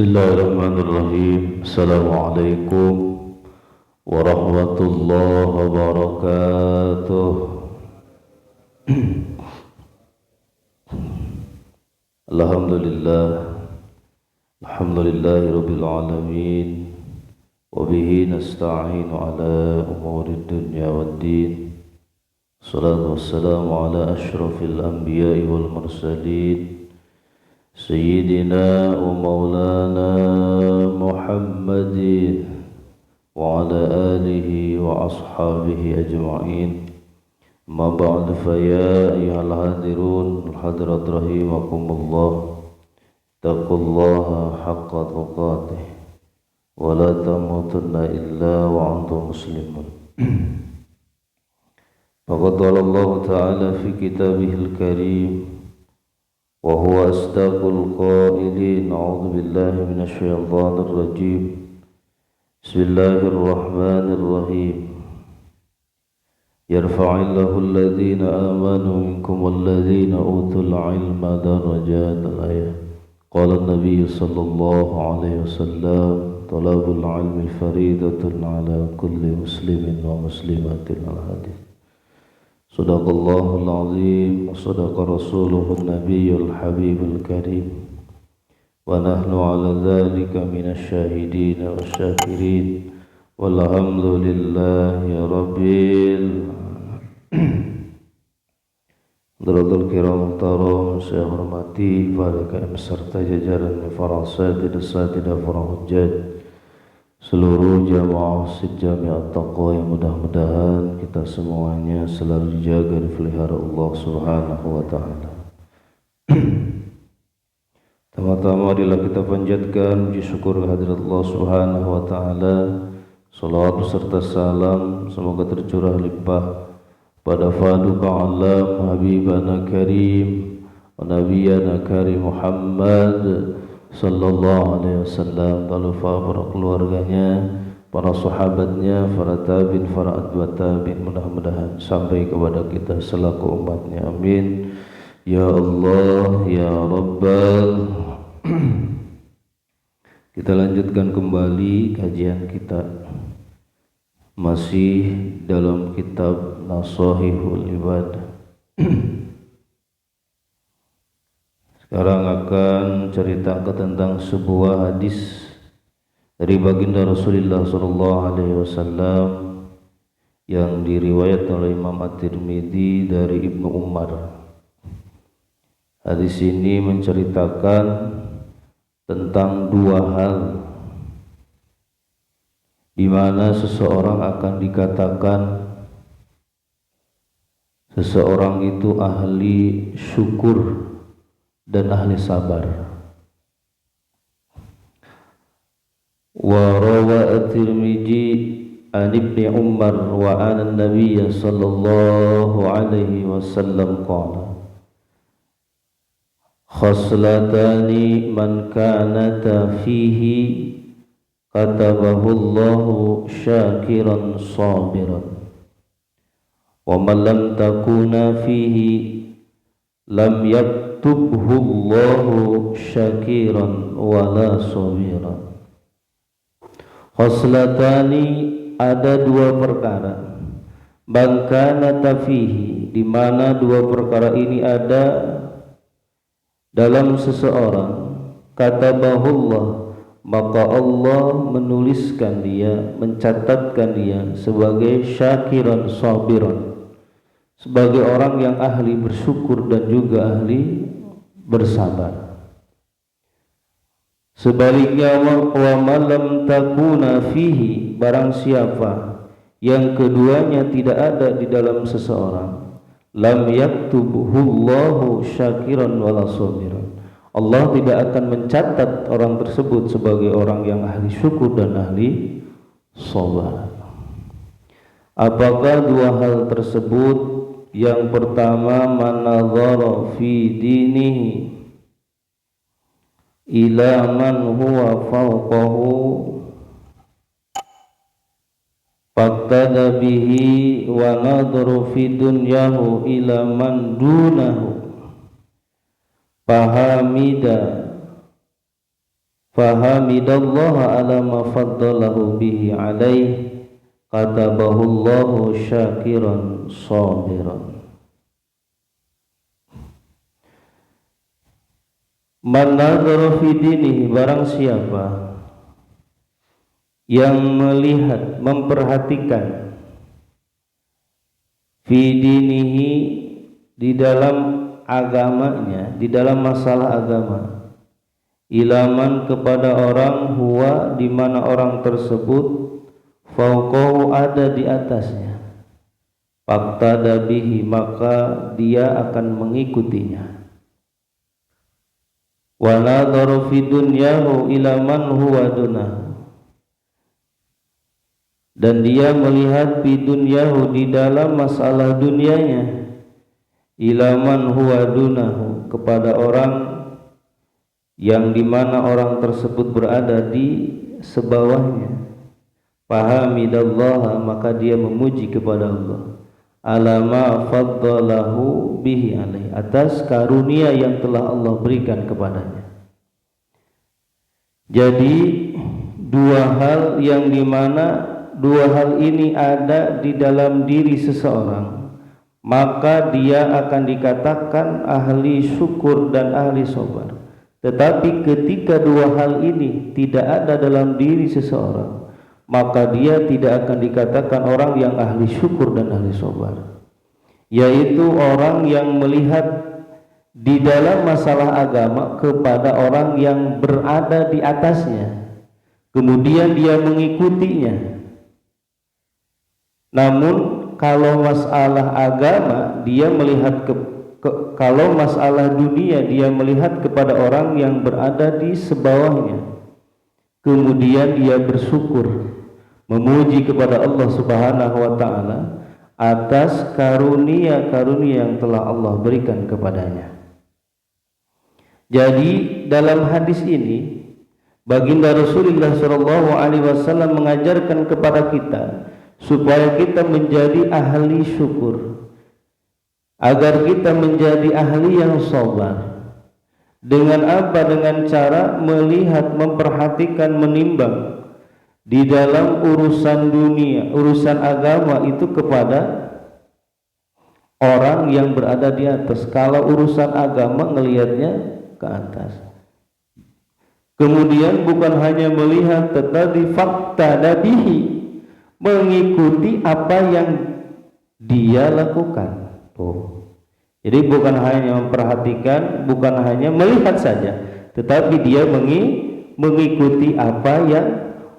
Bismillahirrahmanirrahim. Assalamualaikum warahmatullahi wabarakatuh. Alhamdulillah. Alhamdulillahi rabbil alamin. Wa bihi nasta'inu ala umurid dunya waddin. Salatu wassalamu ala ashrafil anbiya'i wal mursalin. Sayyidina wa maulana Muhammadin wa ala alihi wa ashabihi ajma'in. Ma ba'd fa ya ayyuhal hadirun hadirat rahimakumullah, taqullaha haqqa tuqatih wa la tamutunna illa wa antum muslimun. Faqad qala Allah ta'ala fi kitabihil karim wa huwa asdaqul qailin. A'udzu billahi minasy syaithanir rajim. Bismillahirrahmanirrahim. Yarfa'illahu alladhina amanu minkum walladhina utul ilma darajat. Al-ayah. Qala an-nabiy sallallahu alaihi wasallam, talabul ilmi faridatun ala kulli muslimin wa muslimatin. Al-hadits. Sadaqallahul azim wa sadaqa rasuluhun nabiyyul habibul karim wa nahnu ala dhalika minasy syahidin wa syakirin walhamdulillahi rabbil Hadirin kiram muhtaram, saya hormati para KM serta jajaran para asatidz dan para hujjaj, seluruh jamaah Jami'at Taqwa yang mudah-mudahan kita semuanya selalu dijaga dan dipelihara Allah Subhanahu wa taala. Pertama-tama marilah kita panjatkan puji syukur kehadirat Allah Subhanahu wa taala. Salawat serta salam semoga tercurah limpah pada Faduka Alam Habibana Karim wa Nabiyana Karim Muhammad sallallahu alaihi wasallam, lalu para keluarganya, para sahabatnya, para tabi'in, para atba' tabi'in, mudah-mudahan sampai kepada kita selaku umatnya. Amin ya Allah ya Rabbal. Kita lanjutkan kembali kajian kita masih dalam kitab Nashihul Ibadah. Sekarang akan ceritakan tentang sebuah hadis dari baginda Rasulullah SAW yang diriwayatkan oleh Imam At-Tirmidzi dari Ibnu Umar. Hadis ini menceritakan tentang dua hal di mana seseorang akan dikatakan seseorang itu ahli syukur dan ahli sabar. Wa rawa at-Tirmidzi an Ibni Umar wa an an-nabiy sallallahu alaihi wasallam qala khaslatani man kanata fihi katabahu Allahu syakiran sabiran wa man lam takuna fihi lam yaktubhu Allahu syakiran wala sabiran. Khoslatani, ada dua perkara, bangkana tafihi, di mana dua perkara ini ada dalam seseorang, katabahullah, maka Allah menuliskan dia, mencatatkan dia sebagai syakiran sabiran, sebagai orang yang ahli bersyukur dan juga ahli bersabar. Sebaliknya, wa malam takuna fihi, barang siapa yang keduanya tidak ada di dalam seseorang, lam yaktubhullahu syakiran wala sabiran, Allah tidak akan mencatat orang tersebut sebagai orang yang ahli syukur dan ahli sabar. Apakah dua hal tersebut? Yang pertama, manadhara fi dinihi ila man huwa fawqahu faqtada bihi wa nadharu fi dunyahu ila man dunahu fahamida fahamidallaha ala ma faddalahu bihi alaih katabahullahu syakiran sabiran. Man nadhara fi dinihi, barang siapa yang melihat, memperhatikan fi dinihi, di dalam agamanya, di dalam masalah agama, ilaman, kepada orang, huwa, di mana orang tersebut, fauqahu, ada di atasnya, faqtada bihi, maka dia akan mengikutinya. Wa nadhara fi dunyahu ilaman huwa dunahu, dan dia melihat fi dunyahu, di dalam masalah dunianya, ilaman huwa dunahu, kepada orang yang dimana orang tersebut berada di sebawahnya. Fahamidallaha, maka dia memuji kepada Allah, alama faddalahu bihi alaih, atas karunia yang telah Allah berikan kepadanya. Jadi dua hal yang dimana dua hal ini ada di dalam diri seseorang, maka dia akan dikatakan ahli syukur dan ahli sabar. Tetapi ketika dua hal ini tidak ada dalam diri seseorang, maka dia tidak akan dikatakan orang yang ahli syukur dan ahli sabar, yaitu orang yang melihat di dalam masalah agama kepada orang yang berada di atasnya, kemudian dia mengikutinya. Namun kalau masalah agama dia melihat kalau masalah dunia dia melihat kepada orang yang berada di sebawahnya, kemudian dia bersyukur, memuji kepada Allah Subhanahu wa taala atas karunia-karunia yang telah Allah berikan kepadanya. Jadi dalam hadis ini baginda Rasulullah SAW mengajarkan kepada kita supaya kita menjadi ahli syukur, agar kita menjadi ahli yang sabar. Dengan apa? Dengan cara melihat, memperhatikan, menimbang di dalam urusan dunia, urusan agama itu kepada orang yang berada di atas. Kalau urusan agama ngelihatnya ke atas. Kemudian bukan hanya melihat, tetapi fakta dabihi, mengikuti apa yang dia lakukan. Jadi bukan hanya memperhatikan, bukan hanya melihat saja, tetapi dia mengikuti apa yang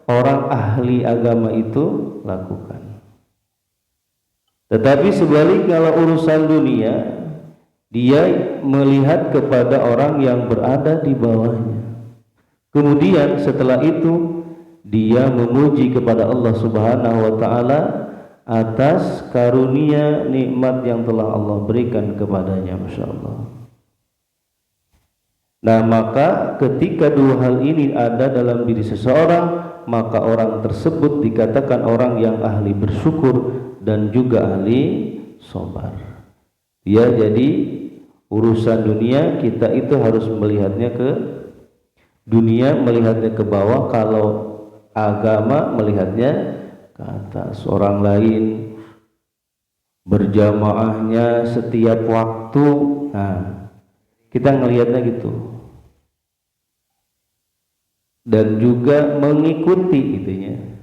orang ahli agama itu lakukan. Tetapi sebaliknya kalau urusan dunia, dia melihat kepada orang yang berada di bawahnya. Kemudian setelah itu dia memuji kepada Allah Subhanahu wa taala atas karunia nikmat yang telah Allah berikan kepadanya. Masya Allah. Nah, maka ketika dua hal ini ada dalam diri seseorang, maka orang tersebut dikatakan orang yang ahli bersyukur dan juga ahli sabar. Ya, jadi urusan dunia kita itu harus melihatnya ke dunia, melihatnya ke bawah. Kalau agama melihatnya ke atas. Orang lain berjamaahnya setiap waktu, nah kita ngelihatnya gitu, dan juga mengikuti itunya,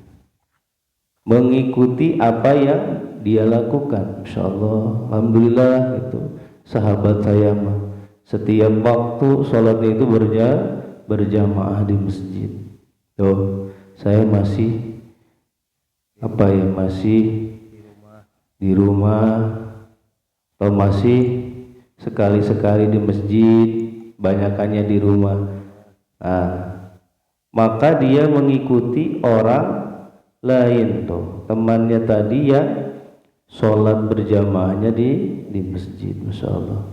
mengikuti apa yang dia lakukan. Insyaallah, alhamdulillah, itu sahabat saya mah setiap waktu sholatnya itu berjamaah di masjid. Tuh, saya masih masih di rumah, atau masih sekali-sekali di masjid, banyakannya di rumah. Nah, maka dia mengikuti orang lain, tuh temannya tadi yang sholat berjamaahnya di masjid. Masya Allah.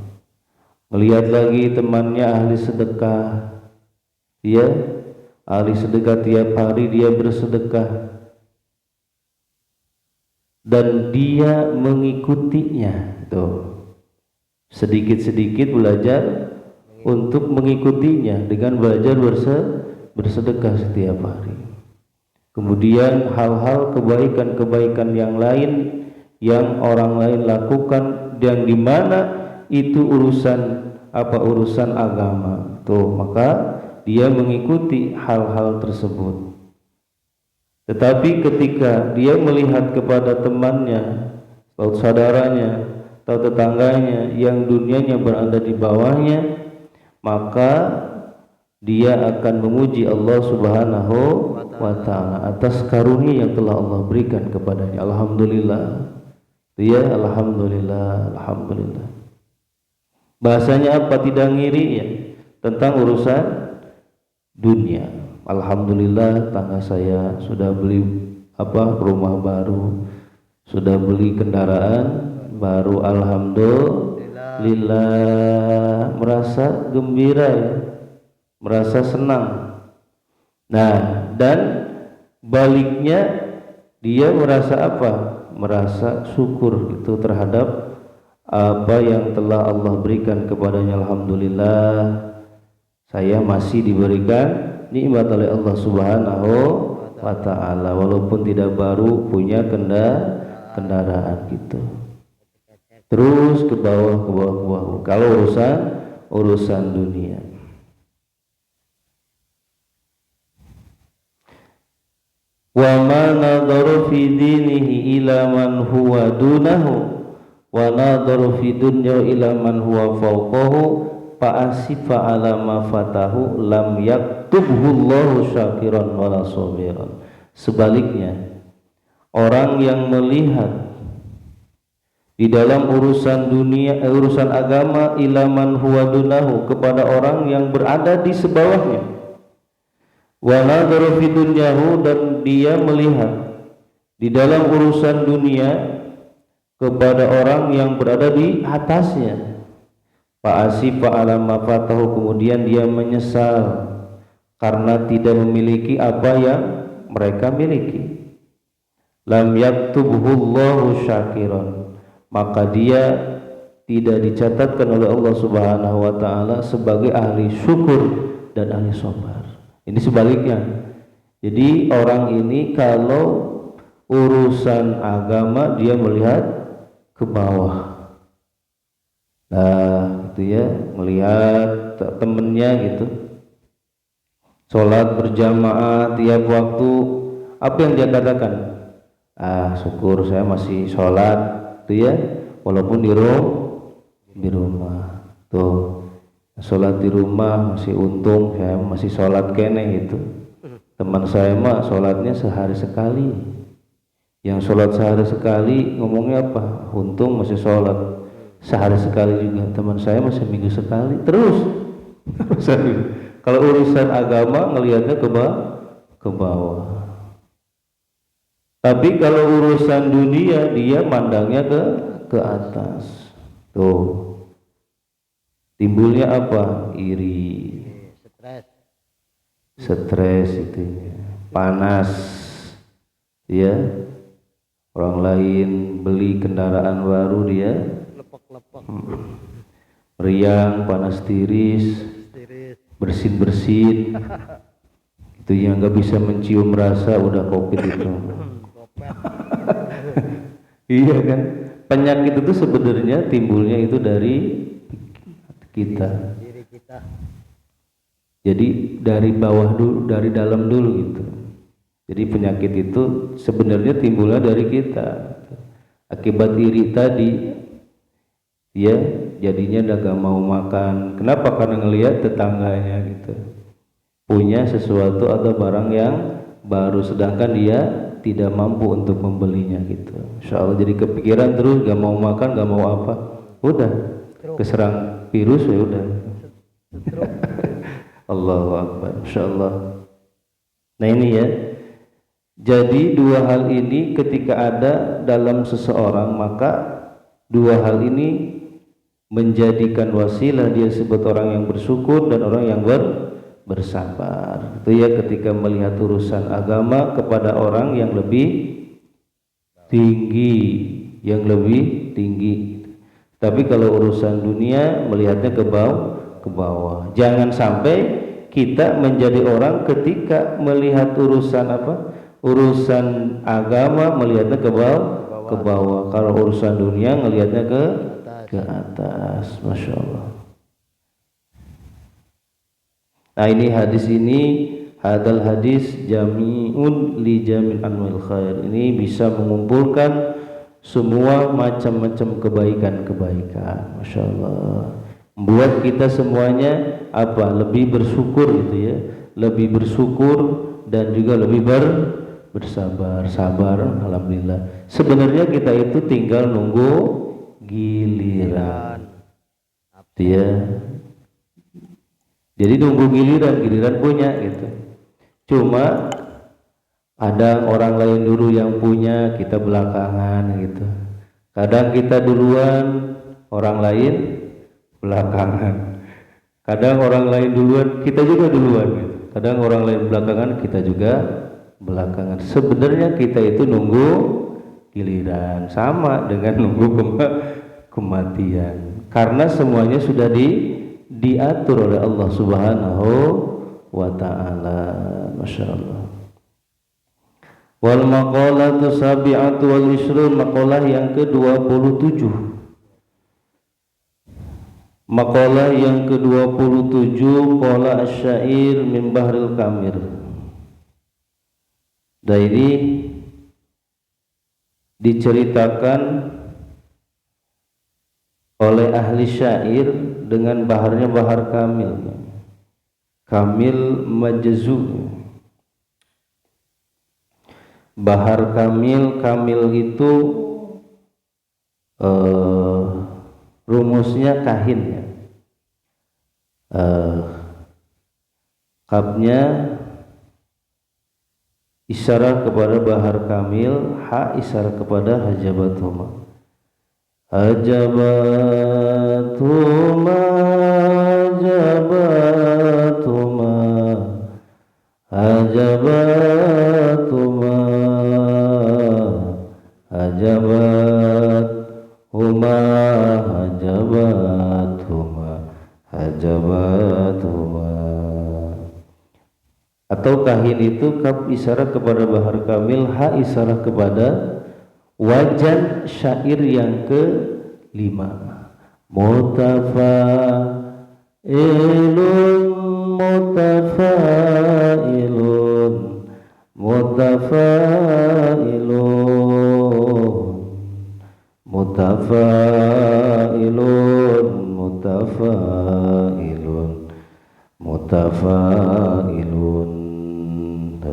Melihat lagi temannya ahli sedekah, dia ahli sedekah, tiap hari dia bersedekah, dan dia mengikutinya. Tuh, sedikit-sedikit belajar untuk mengikutinya dengan belajar bersedekah setiap hari. Kemudian hal-hal kebaikan-kebaikan yang lain yang orang lain lakukan dan di mana itu urusan agama. Tuh, maka dia mengikuti hal-hal tersebut. Tetapi ketika dia melihat kepada temannya atau saudaranya atau tetangganya yang dunianya berada di bawahnya, maka dia akan memuji Allah Subhanahu wa ta'ala atas karunia yang telah Allah berikan kepadanya. Alhamdulillah. Ya, alhamdulillah, alhamdulillah. Bahasanya apa? Tidak ngiri ya tentang urusan dunia. Alhamdulillah, tangga saya sudah beli rumah baru, sudah beli kendaraan baru. Alhamdulillah, merasa gembira ya, merasa senang. Nah, dan baliknya dia merasa apa? Merasa syukur itu terhadap apa yang telah Allah berikan kepadanya. Alhamdulillah, saya masih diberikan nikmat oleh Allah Subhanahu wa ta'ala, walaupun tidak baru, punya kendaraan gitu. Terus ke bawah. Kalau urusan dunia, wa ma nadharu fi dinihi ila man huwa dunahu wa nadharu fi dunya ila man huwa fawqahu fa asifa ala ma fatahu lam yaktubhu Allahu syakiran wala sabiran. Sebaliknya, orang yang melihat di dalam urusan dunia, urusan agama, ila man huwa dunahu, kepada orang yang berada di sebawahnya, wa nadharu fi dunyahu, dan dia melihat di dalam urusan dunia kepada orang yang berada di atasnya, fa asifa ala ma fatahu, kemudian dia menyesal karena tidak memiliki apa yang mereka miliki. Lam yaktubhu Allahu syakiran, maka dia tidak dicatatkan oleh Allah Subhanahu wa ta'ala sebagai ahli syukur dan ahli sabar. Ini sebaliknya. Jadi orang ini kalau urusan agama dia melihat ke bawah. Nah, itu ya, melihat temennya gitu, sholat berjamaah tiap waktu, apa yang dia katakan? Syukur saya masih sholat, itu ya, walaupun di rumah. Tuh, sholat di rumah masih untung, saya masih sholat kene gitu. Teman saya mah sholatnya sehari sekali. Yang sholat sehari sekali ngomongnya apa? Untung masih sholat sehari sekali juga. Teman saya masih minggu sekali. Terus kalau urusan agama ngelihatnya ke bawah. Tapi kalau urusan dunia dia mandangnya ke atas. Tuh, timbulnya apa? Iri, stres itu, panas, ya. Orang lain beli kendaraan baru, dia meriang, panas tiris, bersin, itu yang nggak bisa mencium rasa udah covid itu. Iya kan? Penyakit itu sebenarnya timbulnya itu dari kita. Jadi dari bawah dulu, dari dalam dulu gitu. Jadi penyakit itu sebenarnya timbulnya dari kita. Akibat iri tadi, ya jadinya udah gak mau makan. Kenapa? Karena ngelihat tetangganya gitu, punya sesuatu atau barang yang baru, sedangkan dia tidak mampu untuk membelinya gitu. Insya Allah jadi kepikiran terus, gak mau makan, gak mau apa, udah keserang virus ya udah. Allahu Akbar, Insya Allah. Nah ini ya, jadi dua hal ini ketika ada dalam seseorang, maka dua hal ini menjadikan wasilah dia sebut orang yang bersyukur dan orang yang bersabar. Itu ya, ketika melihat urusan agama kepada orang yang lebih tinggi, Tapi kalau urusan dunia melihatnya ke bawah. Jangan sampai kita menjadi orang ketika melihat urusan urusan agama melihatnya ke bawah, kalau urusan dunia ngelihatnya ke atas. Masya Allah. Nah ini hadis ini, hadal hadis jami'un li jamil anwil khair, ini bisa mengumpulkan semua macam-macam kebaikan-kebaikan. Masya Allah, membuat kita semuanya lebih bersyukur gitu ya, lebih bersyukur dan juga lebih sabar. Alhamdulillah, sebenarnya kita itu tinggal nunggu giliran ya. Jadi nunggu giliran punya gitu. Cuma ada orang lain dulu yang punya, kita belakangan gitu. Kadang kita duluan, orang lain belakangan. Kadang orang lain duluan, kita juga duluan gitu. Kadang orang lain belakangan, kita juga belakangan. Sebenarnya kita itu nunggu giliran, sama dengan nunggu kematian. Karena semuanya sudah diatur oleh Allah Subhanahu wa ta'ala. Masya Allah. Wal maqalatu sabi'atu wal ishrun, maqalah yang ke-27. Maqalah yang ke-27, qala asy-syair min bahril kamir. Dan ini diceritakan oleh ahli syair dengan baharnya bahar kamil majzu. Bahar kamil itu rumusnya kahin ya. Kapnya isyarat kepada bahar kamil, ha isyarat kepada hajabatuma. Hajabatuma atau kahin itu kaf isyarat kepada bahar kamil, ha isyarat kepada wajan syair yang ke-5. Mutafailun.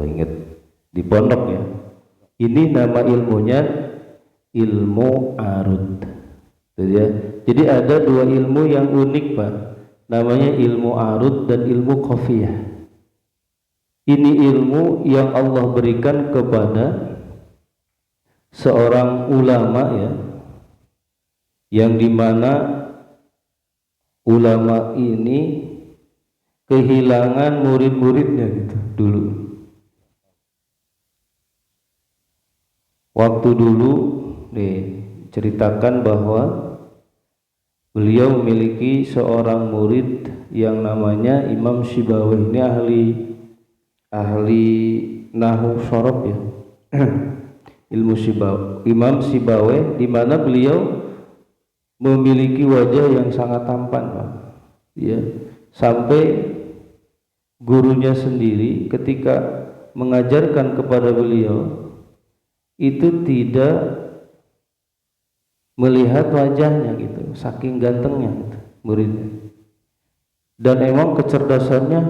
Ingat di pondok ya. Ini nama ilmunya ilmu arud. Jadi ada dua ilmu yang unik Pak, namanya ilmu arud dan ilmu qafiyah. Ini ilmu yang Allah berikan kepada seorang ulama ya, yang dimana ulama ini kehilangan murid-muridnya gitu dulu. Waktu dulu diceritakan bahwa beliau memiliki seorang murid yang namanya Imam Sibawi. Ini ahli nahwu shorof ya. Ilmu Sibawi, Imam Sibawi, di mana beliau memiliki wajah yang sangat tampan Pak. Ya, sampai gurunya sendiri ketika mengajarkan kepada beliau itu tidak melihat wajahnya gitu, saking gantengnya gitu, muridnya. Dan emang kecerdasannya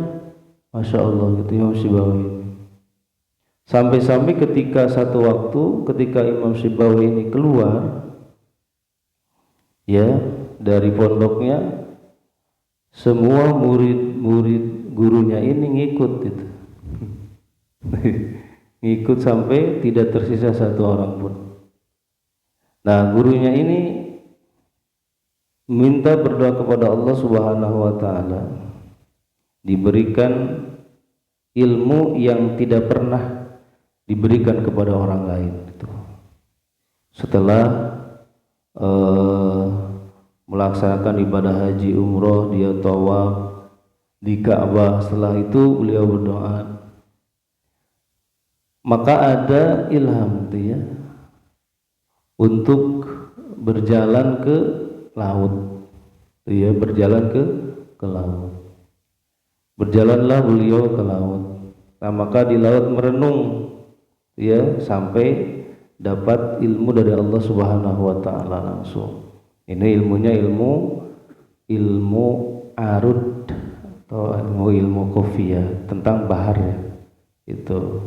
Masya Allah gitu Imam Sibawi. Sampai-sampai ketika satu waktu ketika Imam Sibawi ini keluar ya dari pondoknya, semua murid-murid gurunya ini ngikut gitu. Ngikut sampai tidak tersisa satu orang pun. Nah, gurunya ini minta berdoa kepada Allah Subhanahu wa taala diberikan ilmu yang tidak pernah diberikan kepada orang lain gitu. Setelah melaksanakan ibadah haji umroh, dia tawaf, di Ka'bah. Setelah itu beliau berdoa. Maka ada ilham itu ya untuk berjalan ke laut. Ya, berjalan ke laut. Berjalanlah beliau ke laut. Nah, maka di laut merenung ya sampai dapat ilmu dari Allah Subhanahu wa taala langsung. Ini ilmunya ilmu arud atau ilmu khufiyah tentang bahar ya. Itu.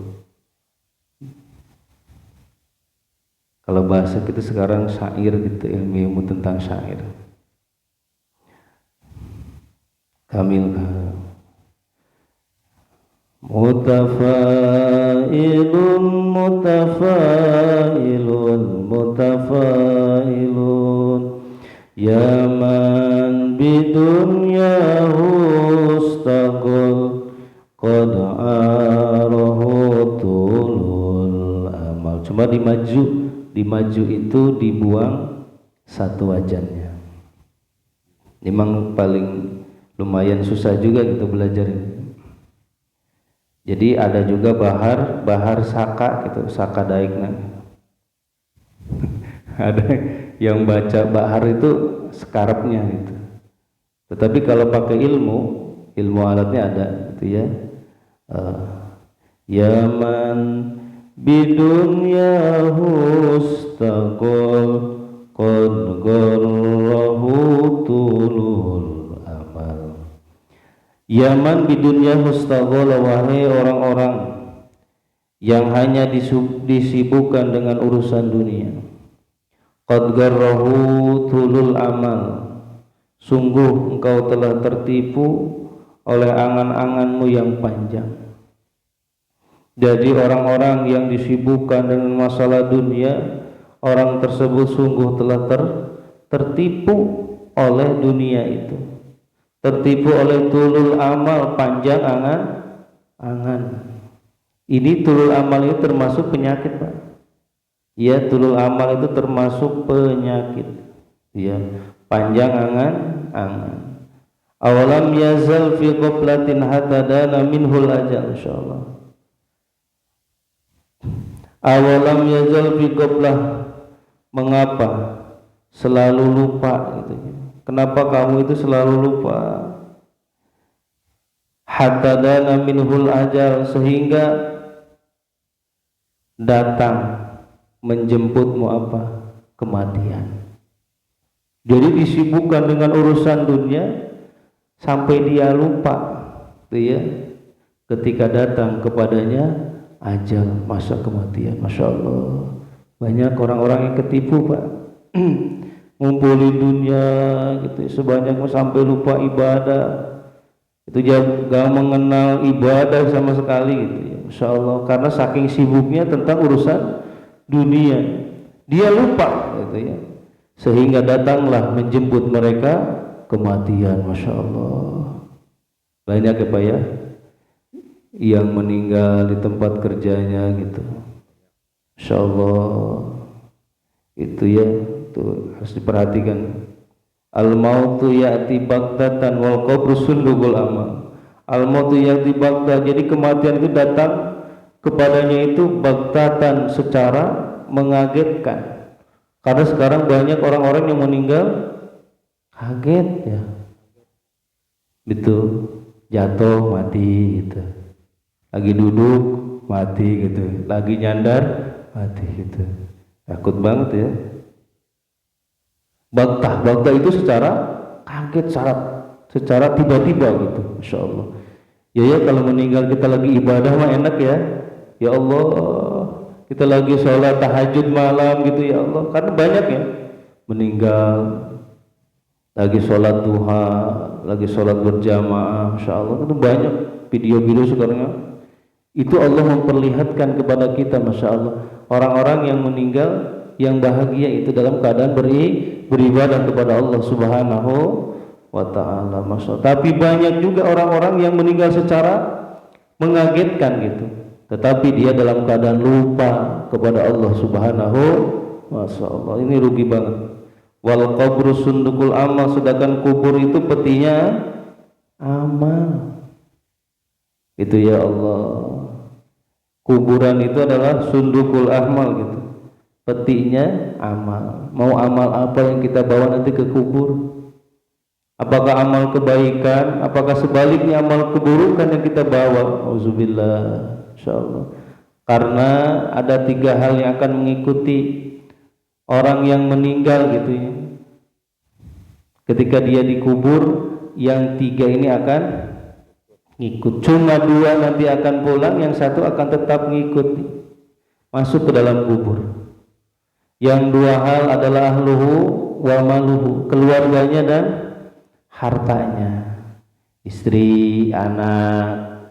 Kalau bahasa kita sekarang syair gitu, ilmu tentang syair. Kamil mutafailun mutafailun ya man bidunyahu ustaqul qad arahu tulul amal. Cuma di maju itu dibuang satu wajannya. Memang paling lumayan susah juga kita belajar ini. Jadi ada juga bahar saka gitu, saka daikna. Ada yang baca bahar itu sekarapnya gitu. Tetapi kalau pakai ilmu alatnya ada gitu ya. Yaman bidunyahu ustaqol qad gharrahu tulul amal. Yaman bidunya hustagol, wahai orang-orang yang hanya disibukkan dengan urusan dunia. Qad garrahu tulul amal, sungguh engkau telah tertipu oleh angan-anganmu yang panjang. Jadi orang-orang yang disibukkan dengan masalah dunia, orang tersebut sungguh telah tertipu oleh dunia itu. Tertipu oleh tulul amal, panjang angan. Ini tulul amal itu termasuk penyakit, Pak. Ya, tulul amal itu termasuk penyakit. Ya, panjang angan. Awalam yazal fi qoblatin hatta dana minhul ajal, insyaallah. Awalam yazal fi qoblah, mengapa selalu lupa gitu ya. Kenapa kamu itu selalu lupa? Hatta dana minhul ajal, sehingga datang menjemputmu apa? Kematian. Jadi disibukkan dengan urusan dunia sampai dia lupa, gitu ya. Ketika datang kepadanya ajal, masa kematian. Masya Allah, banyak orang-orang yang ketipu, Pak. Ngumpulin dunia gitu sebanyak sampai lupa ibadah, itu jangan mengenal ibadah sama sekali gitu ya. Masya Allah, karena saking sibuknya tentang urusan dunia dia lupa gitu ya, sehingga datanglah menjemput mereka kematian. Masya Allah, banyak ya Pak ya yang meninggal di tempat kerjanya gitu. Masya Allah, itu ya, itu harus diperhatikan. Al-mautu ya'ti baghtatan wal qabru sundugul amal. Al-mautu ya'ti baghtatan, jadi kematian itu datang kepadanya itu baghtatan, secara mengagetkan. Karena sekarang banyak orang-orang yang meninggal kaget ya, gitu, jatuh mati gitu, lagi duduk mati gitu, lagi nyandar mati gitu. Takut banget ya. Baghtah itu secara kaget, secara tiba-tiba gitu. Masya Allah. Ya kalau meninggal kita lagi ibadah mah enak ya. Ya Allah, kita lagi sholat tahajud malam gitu ya Allah. Karena banyak ya meninggal lagi sholat duha, lagi sholat berjamaah. Masya Allah, itu banyak video-video sekarang. Itu Allah memperlihatkan kepada kita, Masya Allah, orang-orang yang meninggal yang bahagia itu dalam keadaan beribadah kepada Allah Subhanahu wa ta'ala. Tapi banyak juga orang-orang yang meninggal secara mengagetkan gitu, tetapi dia dalam keadaan lupa kepada Allah Subhanahu. Masya Allah, ini rugi banget. Wal qabru sundukul amal, sedangkan kubur itu petinya amal. Itu ya Allah. Kuburan itu adalah sundukul amal gitu. Petinya amal. Mau amal apa yang kita bawa nanti ke kubur? Apakah amal kebaikan? Apakah sebaliknya amal keburukan yang kita bawa? Auzubillah. Insyaallah. Karena ada 3 hal yang akan mengikuti orang yang meninggal gitu ya. Ketika dia dikubur, yang 3 ini akan ngikut. Cuma 2 nanti akan pulang, yang 1 akan tetap ngikut masuk ke dalam kubur. Yang 2 hal adalah ahluhu wa maluhu, keluarganya dan hartanya, istri, anak,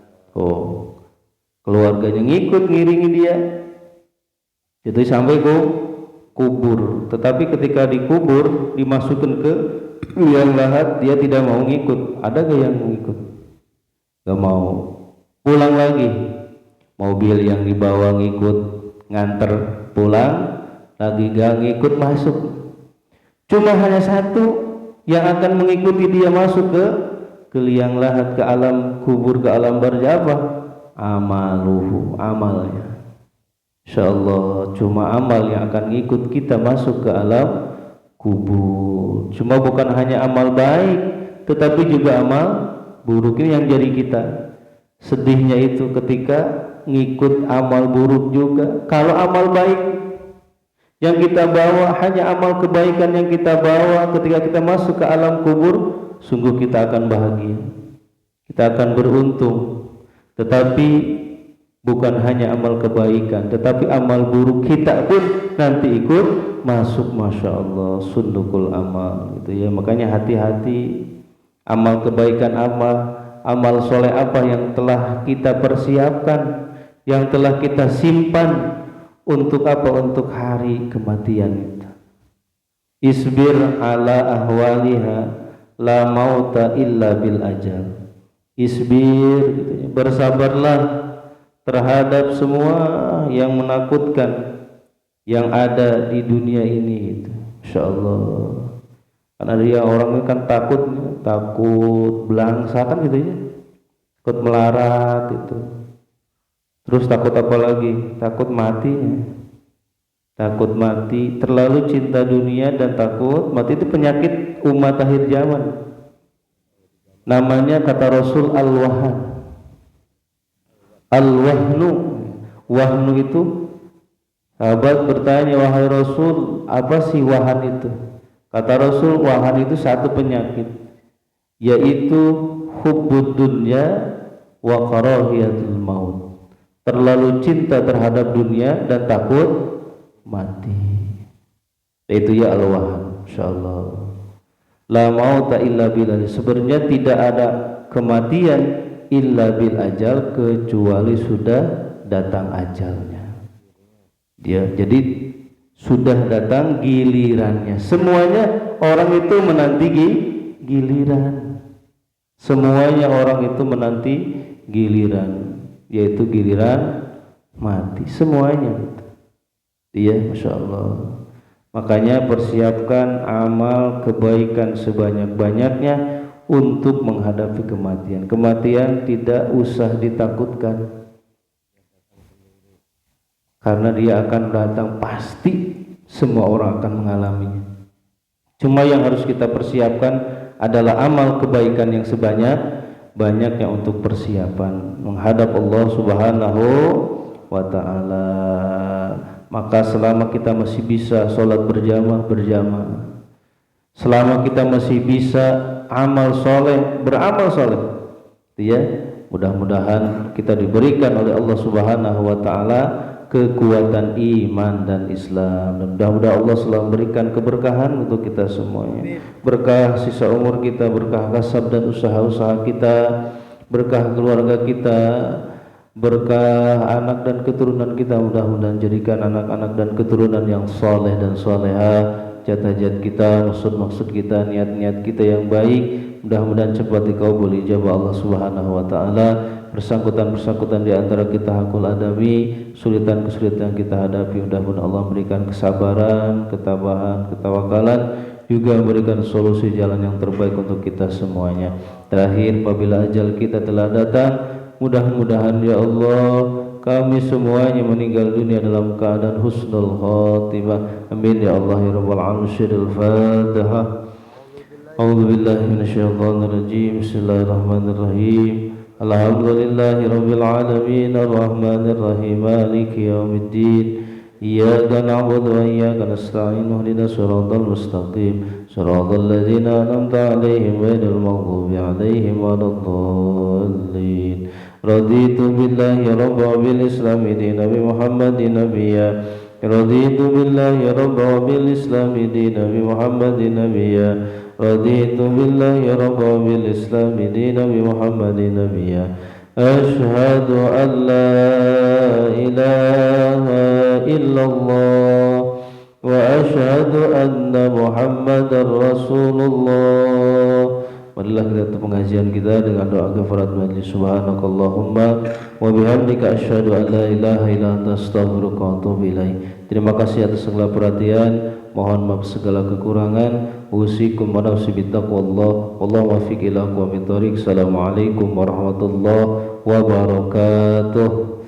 keluarganya ngikut ngiringi dia. Jadi sampai ke kubur. Tetapi ketika dikubur, dimasukkan ke liang lahat, dia tidak mau ngikut. Ada gak yang mau ngikut? Gak mau. Pulang lagi, mobil yang dibawa ngikut, nganter pulang lagi, gak ngikut masuk. Cuma hanya 1 yang akan mengikuti dia masuk ke liang lahat, ke alam kubur, ke alam barzakh. Amaluhu, amalnya. Insyaallah cuma amal yang akan ngikut kita masuk ke alam kubur. Cuma bukan hanya amal baik, tetapi juga amal buruk. Ini yang jadi kita sedihnya itu ketika ngikut amal buruk juga. Kalau amal baik yang kita bawa, hanya amal kebaikan yang kita bawa, ketika kita masuk ke alam kubur, sungguh kita akan bahagia, kita akan beruntung. Tetapi bukan hanya amal kebaikan, tetapi amal buruk kita pun nanti ikut masuk. Masya Allah, sundukul amal gitu ya. Makanya hati-hati, amal kebaikan apa, amal soleh apa yang telah kita persiapkan, yang telah kita simpan. Untuk apa? Untuk hari kematian itu. Isbir ala ahwaliha la mauta illa bil ajal. Isbir gitu ya. Bersabarlah terhadap semua yang menakutkan yang ada di dunia ini itu. Insyaallah. Karena dia orang ini kan takut belangsa kan gitu ya. Takut melarat itu. Terus takut apa lagi? Takut mati. Takut mati, terlalu cinta dunia dan takut mati. Itu penyakit umat akhir zaman. Namanya kata Rasul al-wahan. Al-wahnu. Wahnu itu, sahabat bertanya, wahai Rasul, apa sih wahan itu? Kata Rasul, wahan itu 1 penyakit, yaitu hubbud dunya wa karahiyatul maut. Terlalu cinta terhadap dunia dan takut mati. Itu ya al-wahan. Insyaallah la mauta illa bil ajal. Sebenarnya tidak ada kematian illa bil ajal, kecuali sudah datang ajalnya. Jadi sudah datang gilirannya. Semuanya orang itu menanti giliran. Semuanya orang itu menanti giliran, yaitu giliran mati. Semuanya itu. Iya, Masya Allah. Makanya persiapkan amal kebaikan sebanyak-banyaknya untuk menghadapi kematian. Kematian tidak usah ditakutkan, karena dia akan datang, pasti semua orang akan mengalaminya. Cuma yang harus kita persiapkan adalah amal kebaikan yang sebanyak-banyaknya untuk persiapan menghadap Allah Subhanahu wa ta'ala. Maka selama kita masih bisa sholat berjamaah, selama kita masih bisa amal soleh, beramal soleh, ya, mudah-mudahan kita diberikan oleh Allah Subhanahu wa ta'ala kekuatan iman dan Islam, dan mudah-mudahan Allah selalu memberikan keberkahan untuk kita semuanya. Berkah sisa umur kita, berkah kasab dan usaha-usaha kita, berkah keluarga kita, berkah anak dan keturunan kita. Mudah-mudahan jadikan anak-anak dan keturunan yang soleh dan soleha. Jatah-jat kita, maksud-maksud kita, niat-niat kita yang baik, mudah-mudahan cepat dikabul ijabah Allah Subhanahu wa ta'ala. Bersangkutan di antara kita hakul adami, kesulitan yang kita hadapi, mudah-mudahan Allah memberikan kesabaran, ketabahan, ketawakalan, juga memberikan solusi jalan yang terbaik untuk kita semuanya. Terakhir, apabila ajal kita telah datang, mudah-mudahan ya Allah kami semuanya meninggal dunia dalam keadaan husnul khatimah. Amin ya Allah ya rabbal alamin. Al-Fatihah. A'udzu billahi minasyaitonir rajim. Bismillahirrahmanirrahim. Alhamdulillahi rabbil alamin arrahmanir rahim maliki yaumiddin. Iyyaka na'budu wa iyyaka nasta'in ihdinas siratal mustaqim siratal ladzina an'amta 'alaihim ghairil maghdubi 'alaihim waladdallin. Raditu billahi rabban bil islami dinan bi Muhammadin nabiyya. Raditu billahi rabban bil islami dinan bi Muhammadin nabiyya. Raditu billahi rabban bil islami dinan bi Muhammadin nabiyya. Asyhadu an la ilaha illallah wa asyhadu anna Muhammadar Rasulullah. Marilah kita tutup pengajian kita dengan doa kafarat majlis. Subhanakallahumma wa bihamdika asyhadu an la ilaha illa anta astaghfiruka wa atubu ilaik. Terima kasih atas segala perhatian. Mohon maaf segala kekurangan. Usikum wa nafsi bittaqwallah. Wallahu muwaffiq ila aqwamit thoriq. Assalamualaikum warahmatullahi wabarakatuh.